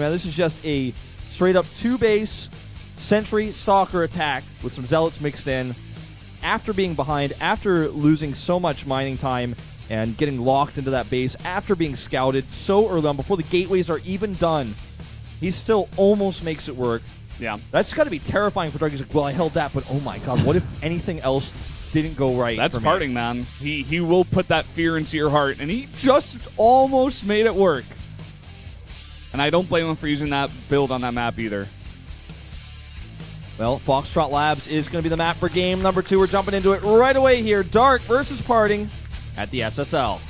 man. This is just a straight-up 2-base Sentry Stalker attack with some Zealots mixed in. After being behind, after losing so much mining time and getting locked into that base, after being scouted so early on, before the gateways are even done, he still almost makes it work. Yeah. That's got to be terrifying for Dark. He's like, well, I held that, but oh my god, what if anything else didn't go right? That's for me? PartinG, man. He will put that fear into your heart, and he just almost made it work. And I don't blame him for using that build on that map either. Well, Foxtrot Labs is going to be the map for game number 2. We're jumping into it right away here. Dark versus PartinG at the SSL.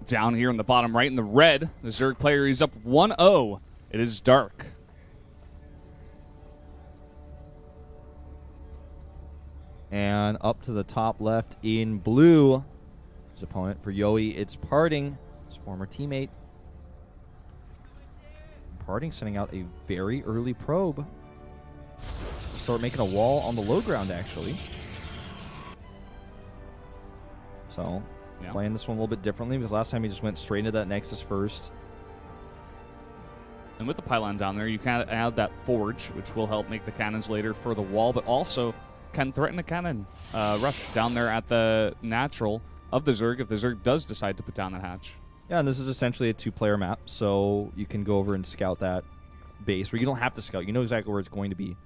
Down here in the bottom right in the red, the Zerg player is up 1-0. It is Dark. And up to the top left in blue, his opponent for Yoey, it's PartinG, his former teammate. PartinG sending out a very early probe. Start making a wall on the low ground, actually. So, playing this one a little bit differently, because last time he just went straight into that Nexus first. And with the pylon down there, you can add that forge, which will help make the cannons later for the wall, but also can threaten a cannon rush down there at the natural of the Zerg if the Zerg does decide to put down that hatch. Yeah, and this is essentially a 2-player map, so you can go over and scout that base, where you don't have to scout. You know exactly where it's going to be,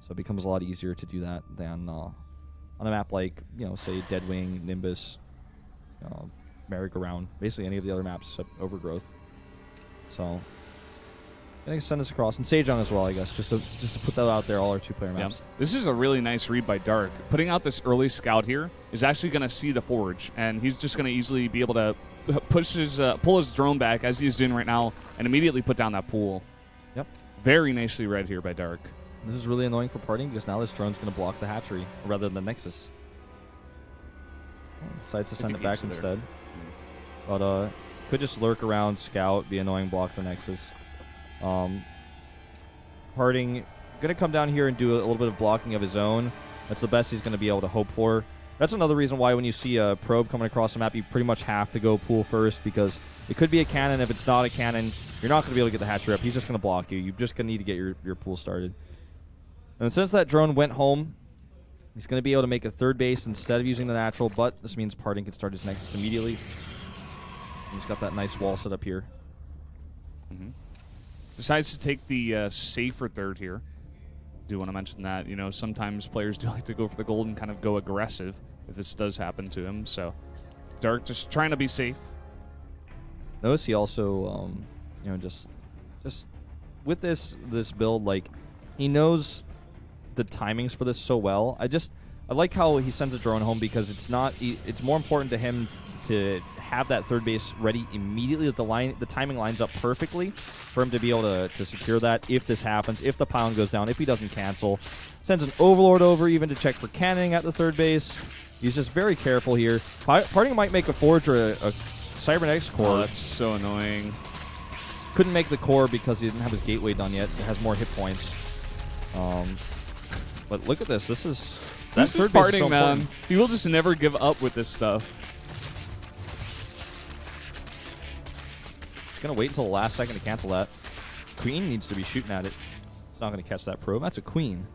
so it becomes a lot easier to do that than on a map like, you know, say Deadwing, Nimbus, Merry-Go-Round, basically any of the other maps except Overgrowth. So I think send this across, and Sejong as well, I guess, just to put that out there, all our 2-player maps. Yeah. This is a really nice read by Dark. Putting out this early scout here is actually going to see the forge, and he's just going to easily be able to pull his drone back, as he's doing right now, and immediately put down that pool. Yep. Very nicely read here by Dark. This is really annoying for PartinG, because now this drone's going to block the hatchery, rather than the Nexus. Well, decides to send it back instead. But could just lurk around, scout, be annoying, block the Nexus. PartinG going to come down here and do a little bit of blocking of his own. That's the best he's going to be able to hope for. That's another reason why when you see a probe coming across the map, you pretty much have to go pool first, because it could be a cannon. If it's not a cannon, you're not going to be able to get the hatchery up. He's just going to block you. You're just going to need to get your pool started. And since that drone went home, he's going to be able to make a 3rd base instead of using the natural, but this means PartinG can start his Nexus immediately. He's got that nice wall set up here. Mm-hmm. Decides to take the safer 3rd here. Do want to mention that, you know, sometimes players do like to go for the gold and kind of go aggressive if this does happen to him. So Dark just trying to be safe. Notice he also, you know, just with this build, like, he knows the timings for this so well. I like how he sends a drone home, because it's more important to him to have that 3rd base ready immediately, that the timing lines up perfectly for him to be able to secure that if this happens, if the pylon goes down, if he doesn't cancel. Sends an Overlord over even to check for cannoning at the 3rd base. He's just very careful here. PartinG might make a Forge or a Cybernetics core. Oh, that's so annoying. Couldn't make the core because he didn't have his gateway done yet. It has more hit points. But look at this. This is PartinG, so man. important. He will just never give up with this stuff. Going to wait until the last second to cancel that. Queen needs to be shooting at it. It's not going to catch that probe. That's a Queen.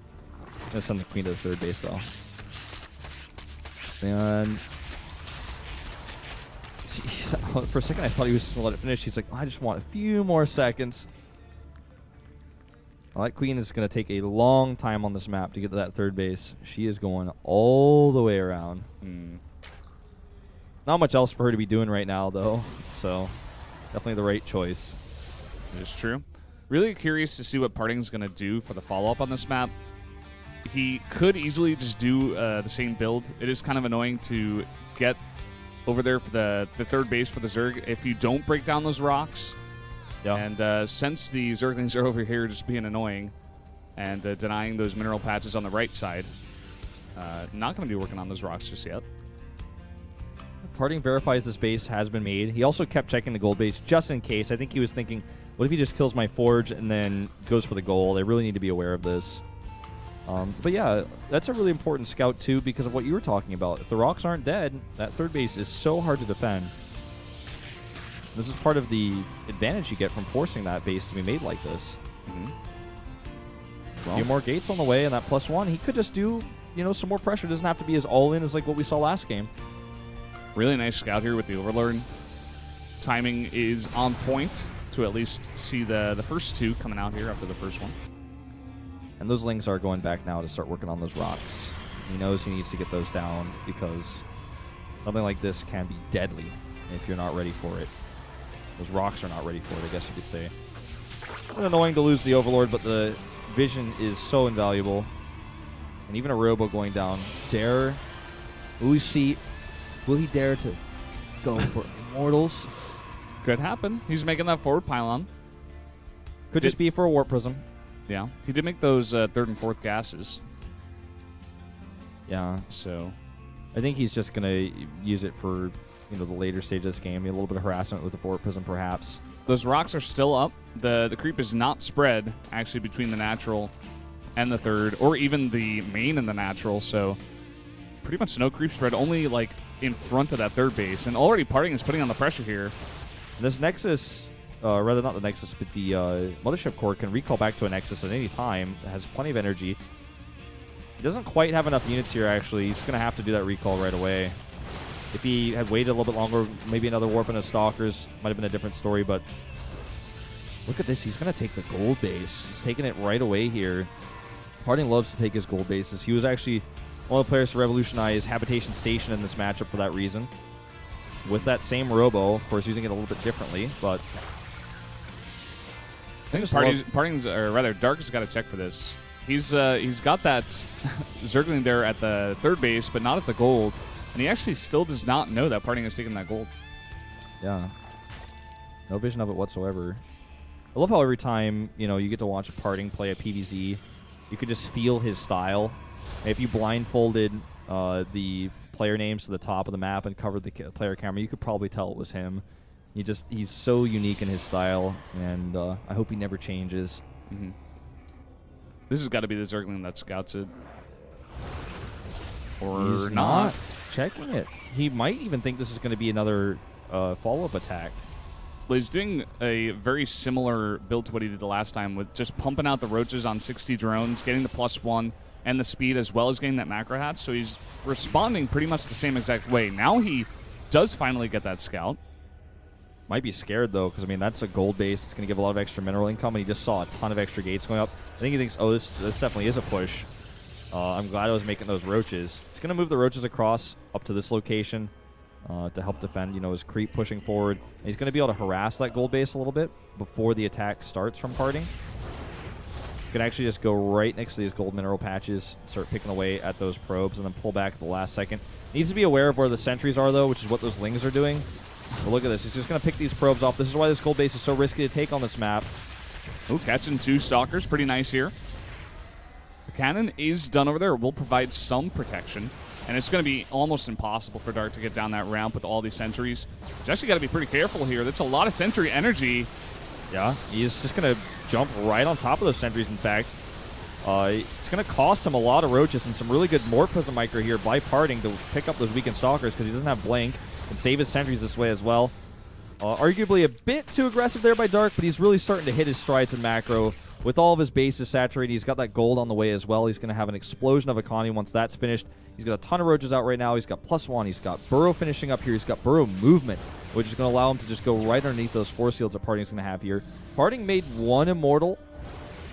I'm going to send the Queen to the 3rd base, though. And for a second, I thought he was going to let it finish. He's like, oh, I just want a few more seconds. Well, that Queen is going to take a long time on this map to get to that 3rd base. She is going all the way around. Not much else for her to be doing right now, though. So definitely the right choice. It is true. Really curious to see what PartinG's going to do for the follow-up on this map. He could easily just do the same build. It is kind of annoying to get over there for the 3rd base for the Zerg if you don't break down those rocks. Yeah. And since the Zerglings are over here just being annoying and denying those mineral patches on the right side, not going to be working on those rocks just yet. PartinG verifies this base has been made. He also kept checking the gold base just in case. I think he was thinking, what if he just kills my Forge and then goes for the gold? I really need to be aware of this. But yeah, that's a really important scout too because of what you were talking about. If the rocks aren't dead, that third base is so hard to defend. This is part of the advantage you get from forcing that base to be made like this. A few more gates on the way, and that +1, he could just do, some more pressure. It doesn't have to be as all-in as like what we saw last game. Really nice scout here with the Overlord. Timing is on point to at least see the first two coming out here after the first one. And those Lings are going back now to start working on those rocks. He knows he needs to get those down because something like this can be deadly if you're not ready for it. Those rocks are not ready for it, I guess you could say. It's annoying to lose the Overlord, but the vision is so invaluable. And even a Robo going down. Will he dare to go for Immortals? Could happen. He's making that forward pylon. Could just be for a Warp Prism. Yeah, he did make those third and fourth gases. Yeah. So I think he's just going to use it for the later stage of this game. A little bit of harassment with the Warp Prism, perhaps. Those rocks are still up. The creep is not spread, actually, between the natural and the third, or even the main and the natural, so pretty much no creep spread, only, like, in front of that third base. And already PartinG is putting on the pressure here. This Nexus, rather not the Nexus, but the Mothership Core can recall back to a Nexus at any time. It has plenty of energy. He doesn't quite have enough units here, actually. He's going to have to do that recall right away. If he had waited a little bit longer, maybe another Warp and a Stalkers might have been a different story, but look at this. He's going to take the gold base. He's taking it right away here. PartinG loves to take his gold bases. He was actually one of the players to revolutionize Habitation Station in this matchup for that reason. With that same Robo, of course, using it a little bit differently, but I think PartinG's, or rather, Dark's got to check for this. He's got that Zergling there at the third base, but not at the gold. And he actually still does not know that PartinG has taken that gold. Yeah. No vision of it whatsoever. I love how every time, you get to watch a PartinG play a PvZ, you could just feel his style. If you blindfolded the player names to the top of the map and covered the player camera, you could probably tell it was him. He's so unique in his style, and I hope he never changes. This has got to be the Zergling that scouts it. Or he's not checking it. He might even think this is going to be another follow-up attack. Well, he's doing a very similar build to what he did the last time with just pumping out the roaches on 60 drones, getting the +1 and the speed, as well as getting that macro hatch. So he's responding pretty much the same exact way. Now he does finally get that scout. Might be scared, though, because, that's a gold base. It's going to give a lot of extra mineral income, and he just saw a ton of extra gates going up. I think he thinks, oh, this definitely is a push. I'm glad I was making those roaches. He's going to move the roaches across up to this location to help defend, his creep pushing forward. And he's going to be able to harass that gold base a little bit before the attack starts from PartinG. You can actually just go right next to these gold mineral patches, start picking away at those probes, and then pull back at the last second. Needs to be aware of where the sentries are, though, which is what those Lings are doing. But look at this. He's just going to pick these probes off. This is why this gold base is so risky to take on this map. Oh, catching 2 Stalkers. Pretty nice here. The cannon is done over there. It will provide some protection. And it's going to be almost impossible for Dark to get down that ramp with all these sentries. He's actually got to be pretty careful here. That's a lot of sentry energy. Yeah, he's just going to jump right on top of those sentries, in fact. It's going to cost him a lot of roaches and some really good Morph Prism Micro here by PartinG to pick up those weakened Stalkers because he doesn't have Blink and save his sentries this way as well. Arguably a bit too aggressive there by Dark, but he's really starting to hit his strides in macro. With all of his bases saturated, he's got that gold on the way as well. He's going to have an explosion of economy once that's finished. He's got a ton of roaches out right now. He's got +1. He's got burrow finishing up here. He's got burrow movement, which is going to allow him to just go right underneath those force fields that PartinG's going to have here. PartinG made 1 Immortal.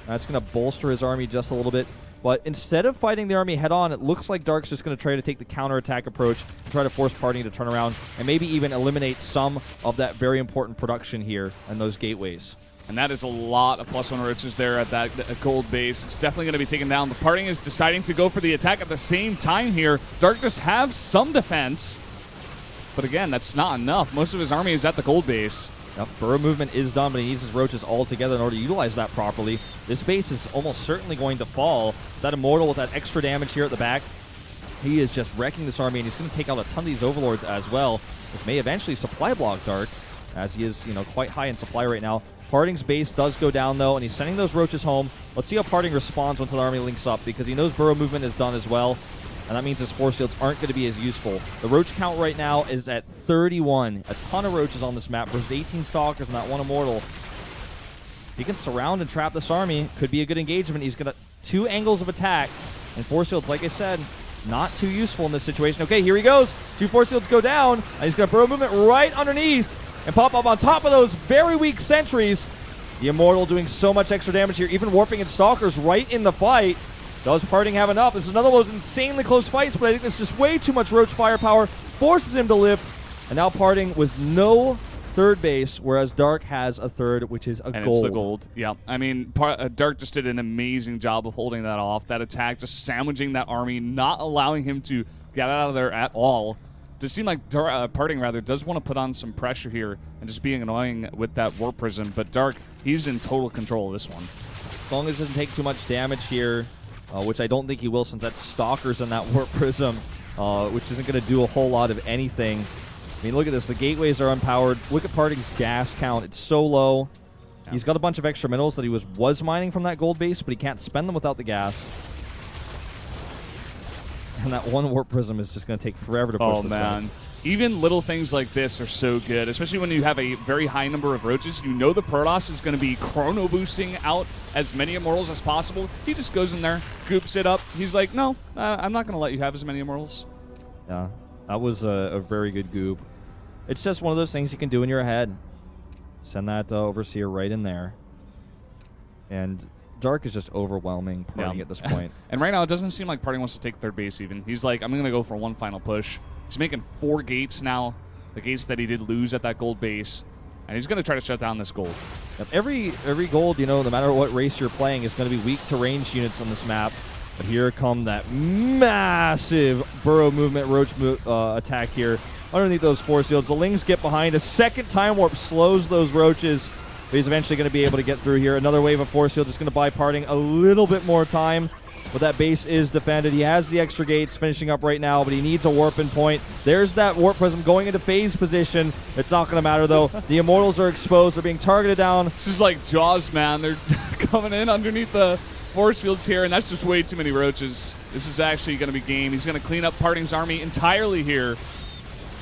That's going to bolster his army just a little bit. But instead of fighting the army head-on, it looks like Dark's just going to try to take the counterattack approach and try to force PartinG to turn around and maybe even eliminate some of that very important production here and those gateways. And that is a lot of +1 roaches there at that gold base. It's definitely going to be taken down. The PartinG is deciding to go for the attack at the same time here. Dark does have some defense. But again, that's not enough. Most of his army is at the gold base. Yep, burrow movement is done, but he needs his roaches all together in order to utilize that properly. This base is almost certainly going to fall. That Immortal with that extra damage here at the back, he is just wrecking this army, and he's going to take out a ton of these Overlords as well, which may eventually supply block Dark, as he is, quite high in supply right now. Parting's base does go down, though, and he's sending those roaches home. Let's see how Parting responds once the army links up, because he knows burrow movement is done as well, and that means his force fields aren't going to be as useful. The roach count right now is at 31. A ton of roaches on this map versus 18 stalkers and that one immortal. He can surround and trap this army. Could be a good engagement. He's got 2 angles of attack, and force fields, like I said, not too useful in this situation. Okay, here he goes. 2 force fields go down, and he's got burrow movement right underneath and pop up on top of those very weak sentries. The immortal doing so much extra damage here, even warping in stalkers right in the fight. Does Parting have enough? This is another one of those insanely close fights, but I think this is just way too much roach firepower. Forces him to lift, and now Parting with no third base, whereas Dark has a third, which is a and gold. It's the gold. Yeah. I mean, Dark just did an amazing job of holding that off. That attack, just sandwiching that army, not allowing him to get out of there at all. It seems like Parting does want to put on some pressure here and just being annoying with that Warp Prism. But Dark, he's in total control of this one. As long as he doesn't take too much damage here, which I don't think he will, since that's Stalkers in that Warp Prism, which isn't going to do a whole lot of anything. I mean, look at this. The gateways are unpowered. Look at Parting's gas count. It's so low. Yeah. He's got a bunch of extra minerals that he was mining from that gold base, but he can't spend them without the gas. And that one Warp Prism is just going to take forever to push this man. one. Even little things like this are so good, especially when you have a very high number of roaches. You know the Protoss is going to be chrono boosting out as many immortals as possible. He just goes in there, goops it up. He's like, no, I'm not going to let you have as many immortals. Yeah, that was a very good goop. It's just one of those things you can do in your head. Send that Overseer right in there. And Dark is just overwhelming Parting at this point. And right now, it doesn't seem like Parting wants to take third base even. He's like, I'm going to go for one final push. He's making 4 gates now, the gates that he did lose at that gold base. And he's going to try to shut down this gold. Yep, every gold, no matter what race you're playing, is going to be weak to ranged units on this map. But here come that massive burrow movement roach attack here underneath those force fields. The Lings get behind. A second time warp slows those roaches. But he's eventually going to be able to get through here. Another wave of force fields is going to buy Parting a little bit more time. But that base is defended. He has the extra gates finishing up right now, but he needs a warping point. There's that Warp Prism going into phase position. It's not going to matter, though. The Immortals are exposed. They're being targeted down. This is like Jaws, man. They're coming in underneath the force fields here, and that's just way too many roaches. This is actually going to be game. He's going to clean up Parting's army entirely here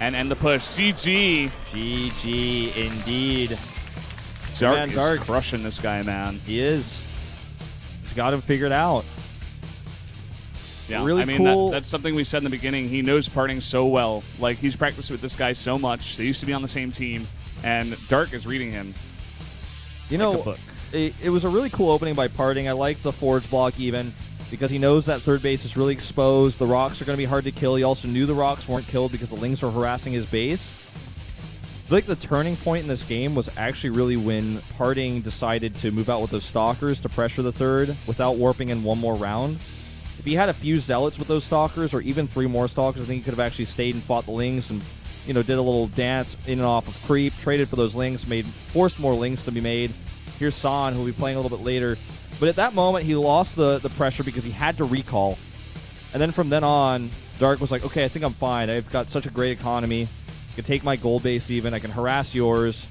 and end the push. GG. GG, indeed. Dark is crushing this guy, man. He is. He's got him figured out. Yeah, really I mean, cool. That's something we said in the beginning. He knows Parting so well. Like, he's practiced with this guy so much. They used to be on the same team, and Dark is reading him. It was a really cool opening by Parting. I like the forge block even, because he knows that third base is really exposed. The rocks are going to be hard to kill. He also knew the rocks weren't killed because the Lings were harassing his base. I feel like the turning point in this game was actually really when Parting decided to move out with those Stalkers to pressure the third without warping in one more round. If he had a few Zealots with those Stalkers, or even 3 more Stalkers, I think he could have actually stayed and fought the Lings and, did a little dance in and off of creep, traded for those Lings, forced more Lings to be made. Here's San, who will be playing a little bit later. But at that moment, he lost the pressure because he had to recall. And then from then on, Dark was like, okay, I think I'm fine. I've got such a great economy. I can take my gold base even. I can harass yours.